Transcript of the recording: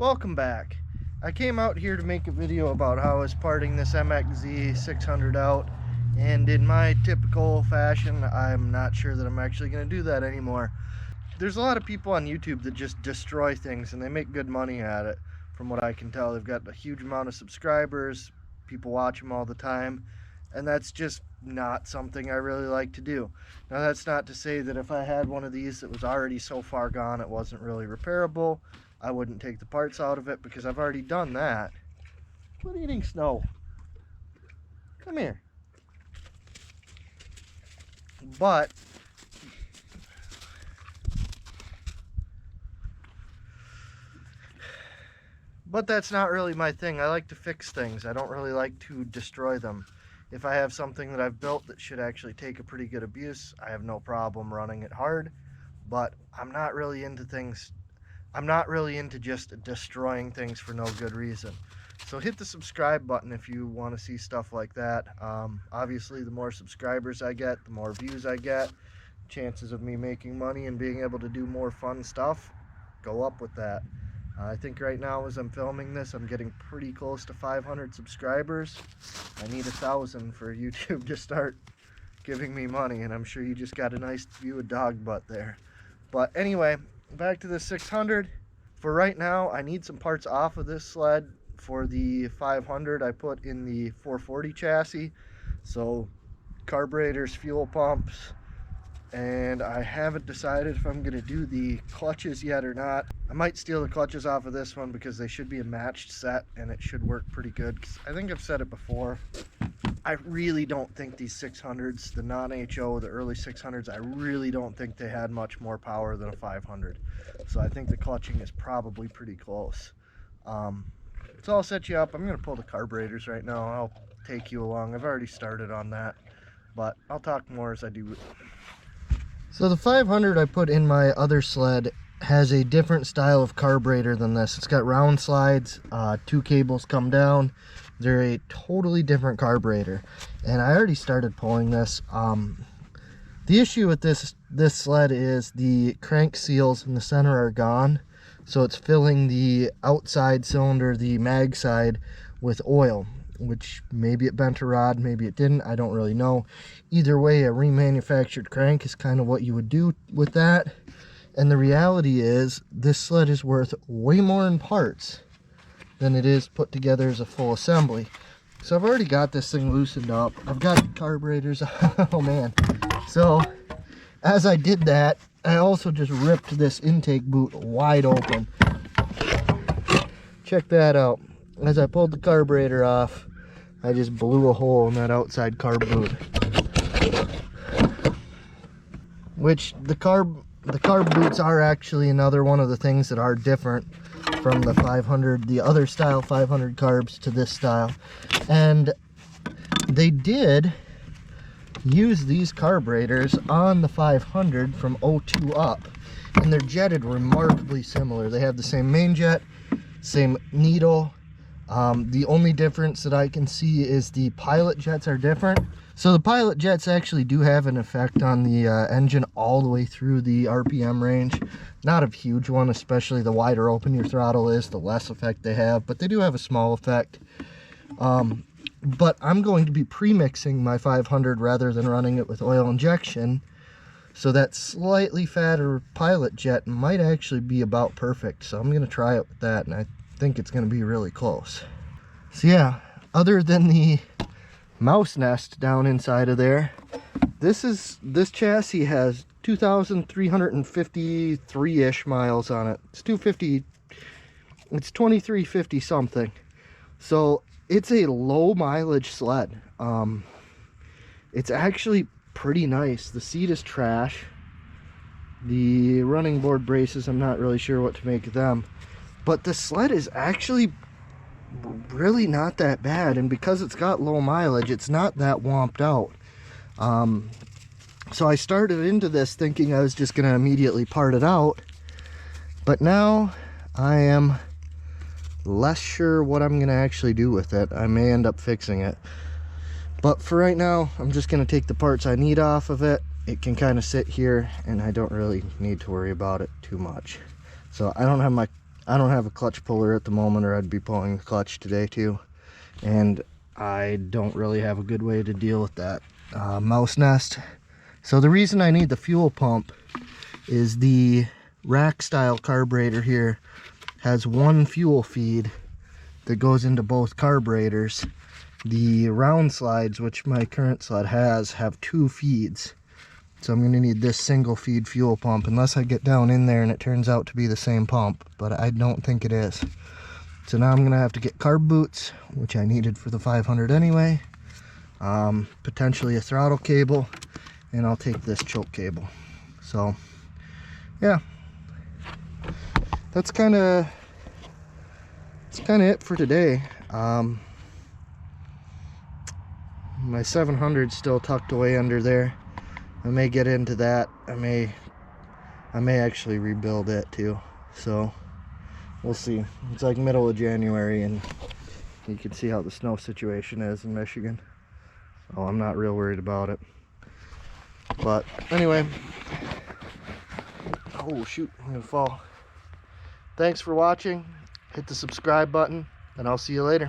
Welcome back. I came out here to make a video about how I was parting this MXZ 600 out, and in my typical fashion, I'm not sure that I'm actually going to do that anymore. There's a lot of people on YouTube that just destroy things and they make good money at it. From what I can tell, they've got a huge amount of subscribers, people watch them all the time, and that's just not something I really like to do. Now, that's not to say that if I had one of these that was already so far gone it wasn't really repairable, I wouldn't take the parts out of it, because I've already done that. Quit eating snow. Come here. But that's not really my thing. I like to fix things. I don't really like to destroy them. If I have something that I've built that should actually take a pretty good abuse, I have no problem running it hard. But I'm not really into things. I'm not really into just destroying things for no good reason. So hit the subscribe button if you want to see stuff like that. Obviously, the more subscribers I get, the more views I get. Chances of me making money and being able to do more fun stuff go up with that. I think right now as I'm filming this, I'm getting pretty close to 500 subscribers. I need 1,000 for YouTube to start giving me money, and I'm sure you just got a nice view of dog butt there. But anyway, back to the 600. For right now, I need some parts off of this sled. For the 500, I put in the 440 chassis, so carburetors, fuel pumps, and I haven't decided if I'm going to do the clutches yet or not. I might steal the clutches off of this one because they should be a matched set and it should work pretty good. 'Cause I think I've said it before, I really don't think these 600s, the non-HO, the early 600s, I really don't think they had much more power than a 500. So I think the clutching is probably pretty close. So I'll set you up. I'm going to pull the carburetors right now. I'll take you along. I've already started on that, but I'll talk more as I do. So the 500 I put in my other sled has a different style of carburetor than this. It's got round slides, 2 cables come down. They're a totally different carburetor, and I already started pulling this. The issue with this sled is the crank seals in the center are gone, so it's filling the outside cylinder, the mag side, with oil, which maybe it bent a rod, maybe it didn't, I don't really know. Either way, a remanufactured crank is kind of what you would do with that. And the reality is, this sled is worth way more in parts than it is put together as a full assembly. So I've already got this thing loosened up. I've got carburetors. Oh man. So as I did that, I also just ripped this intake boot wide open. Check that out. As I pulled the carburetor off, I just blew a hole in that outside carb boot. Which the carb boots are actually another one of the things that are different from the 500, the other style 500 carbs to this style. And they did use these carburetors on the 500 from 02 up, and they're jetted remarkably similar. They have the same main jet, same needle. The only difference that I can see is the pilot jets are different. So the pilot jets actually do have an effect on the engine all the way through the RPM range. Not a huge one, especially the wider open your throttle is, the less effect they have, but they do have a small effect. But I'm going to be pre-mixing my 500 rather than running it with oil injection. So that slightly fatter pilot jet might actually be about perfect. So I'm going to try it with that, and I think it's going to be really close. So yeah, other than the mouse nest down inside of there, this chassis has 2,353-ish miles on it. It's 250, it's 2350 something. So it's a low mileage sled. It's actually pretty nice. The seat is trash. The running board braces, I'm not really sure what to make of them. But the sled is actually really not that bad, and because it's got low mileage, it's not that womped out. So I started into this thinking I was just going to immediately part it out, but now I am less sure what I'm going to actually do with it. I may end up fixing it, but for right now I'm just going to take the parts I need off of it. It can kind of sit here and I don't really need to worry about it too much. So I don't have my I don't have a clutch puller at the moment, or I'd be pulling the clutch today too. And I don't really have a good way to deal with that mouse nest. So the reason I need the fuel pump is the rack style carburetor here has one fuel feed that goes into both carburetors. The round slides, which my current sled has, have 2 feeds. So I'm going to need this single feed fuel pump, unless I get down in there and it turns out to be the same pump, but I don't think it is. So now I'm going to have to get carb boots, which I needed for the 500 anyway, potentially a throttle cable, and I'll take this choke cable. So yeah, that's kind of it for today. My 700's still tucked away under there. I may get into that. I may actually rebuild it too. So we'll see. It's like middle of January and you can see how the snow situation is in Michigan. Oh, I'm not real worried about it. But anyway, oh shoot, I'm gonna fall. Thanks for watching. Hit the subscribe button and I'll see you later.